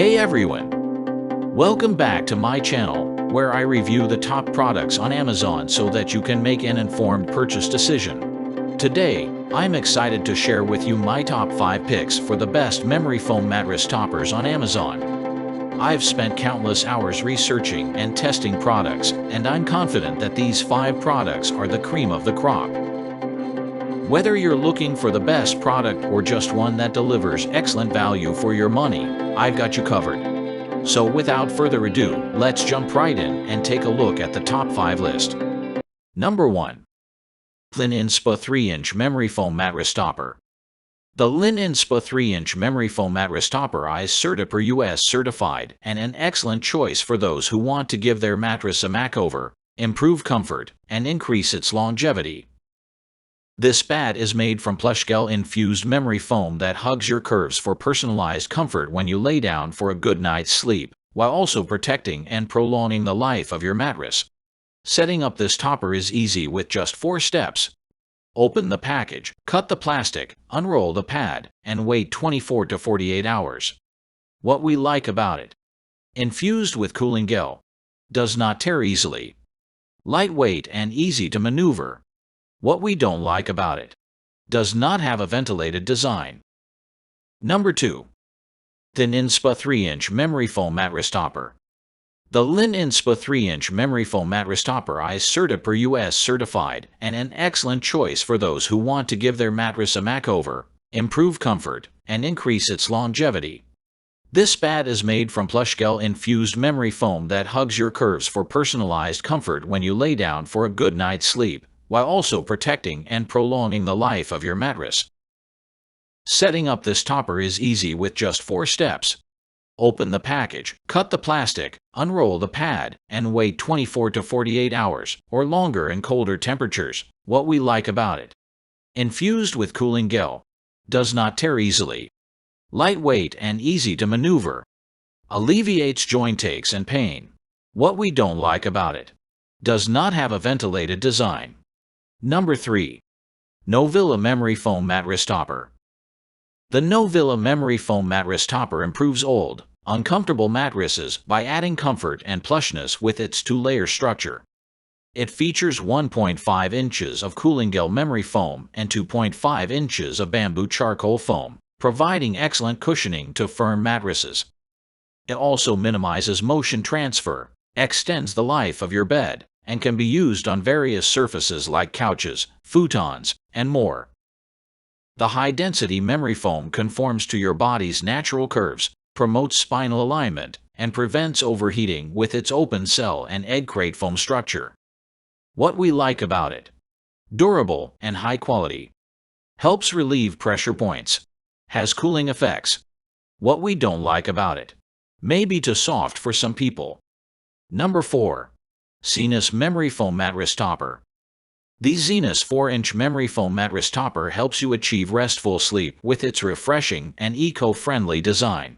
Hey everyone! Welcome back to my channel, where I review the top products on Amazon so that you can make an informed purchase decision. Today, I'm excited to share with you my top 5 picks for the best memory foam mattress toppers on Amazon. I've spent countless hours researching and testing products, and I'm confident that these 5 products are the cream of the crop. Whether you're looking for the best product or just one that delivers excellent value for your money, I've got you covered. So without further ado, let's jump right in and take a look at the top 5 list. Number 1. Lin Inspa 3-inch Memory Foam Mattress Topper. The Lin Inspa 3-inch Memory Foam Mattress Topper is US certified and an excellent choice for those who want to give their mattress a makeover, improve comfort, and increase its longevity. This pad is made from plush gel-infused memory foam that hugs your curves for personalized comfort when you lay down for a good night's sleep, while also protecting and prolonging the life of your mattress. Setting up this topper is easy with just 4 steps. Open the package, cut the plastic, unroll the pad, and wait 24 to 48 hours. What we like about it: infused with cooling gel. Does not tear easily. Lightweight and easy to maneuver. What we don't like about it: does not have a ventilated design. Number 2. Lin Inspa 3-inch Memory Foam Mattress Topper. The Lin Inspa 3-inch Memory Foam Mattress Topper is US certified and an excellent choice for those who want to give their mattress a makeover, improve comfort, and increase its longevity. This pad is made from plush gel-infused memory foam that hugs your curves for personalized comfort when you lay down for a good night's sleep, while also protecting and prolonging the life of your mattress. Setting up this topper is easy with just 4 steps. Open the package, cut the plastic, unroll the pad, and wait 24 to 48 hours, or longer in colder temperatures. What we like about it: infused with cooling gel. Does not tear easily. Lightweight and easy to maneuver. Alleviates joint aches and pain. What we don't like about it: does not have a ventilated design. Number 3. Novilla Memory Foam Mattress Topper. The Novilla Memory Foam Mattress Topper improves old, uncomfortable mattresses by adding comfort and plushness with its 2-layer structure. It features 1.5 inches of cooling gel memory foam and 2.5 inches of bamboo charcoal foam, providing excellent cushioning to firm mattresses. It also minimizes motion transfer, extends the life of your bed, and can be used on various surfaces like couches, futons, and more. The high-density memory foam conforms to your body's natural curves, promotes spinal alignment, and prevents overheating with its open cell and egg crate foam structure. What we like about it: durable and high quality. Helps relieve pressure points. Has cooling effects. What we don't like about it: may be too soft for some people. Number 4. Zenus Memory Foam Mattress Topper. The Zenus 4-inch Memory Foam Mattress Topper helps you achieve restful sleep with its refreshing and eco-friendly design.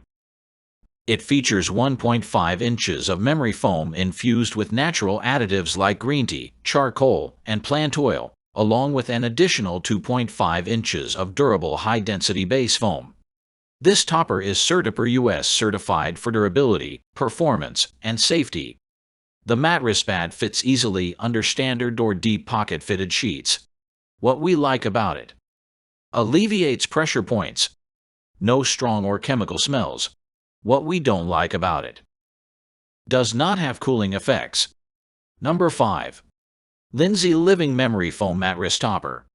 It features 1.5 inches of memory foam infused with natural additives like green tea, charcoal, and plant oil, along with an additional 2.5 inches of durable high-density base foam. This topper is US certified for durability, performance, and safety. The mattress pad fits easily under standard or deep pocket-fitted sheets. What we like about it: alleviates pressure points. No strong or chemical smells. What we don't like about it: does not have cooling effects. Number 5. Lindsay Living Memory Foam Mattress Topper.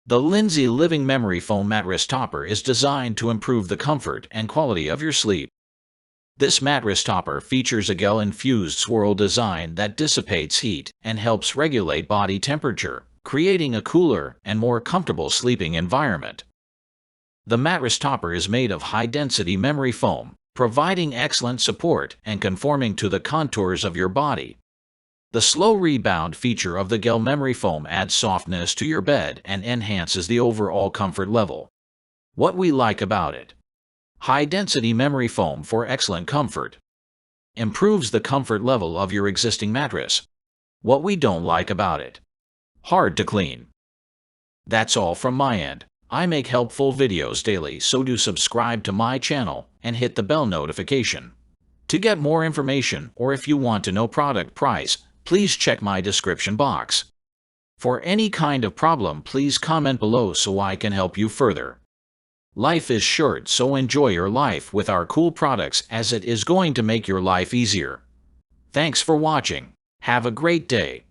The Lindsay Living Memory Foam Mattress Topper is designed to improve the comfort and quality of your sleep. This mattress topper features a gel-infused swirl design that dissipates heat and helps regulate body temperature, creating a cooler and more comfortable sleeping environment. The mattress topper is made of high-density memory foam, providing excellent support and conforming to the contours of your body. The slow rebound feature of the gel memory foam adds softness to your bed and enhances the overall comfort level. What we like about it: high-density memory foam for excellent comfort. Improves the comfort level of your existing mattress. What we don't like about it: hard to clean. That's all from my end. I make helpful videos daily, so do subscribe to my channel and hit the bell notification. To get more information or if you want to know product price, please check my description box. For any kind of problem, please comment below so I can help you further. Life is short, so enjoy your life with our cool products, as it is going to make your life easier. Thanks for watching. Have a great day.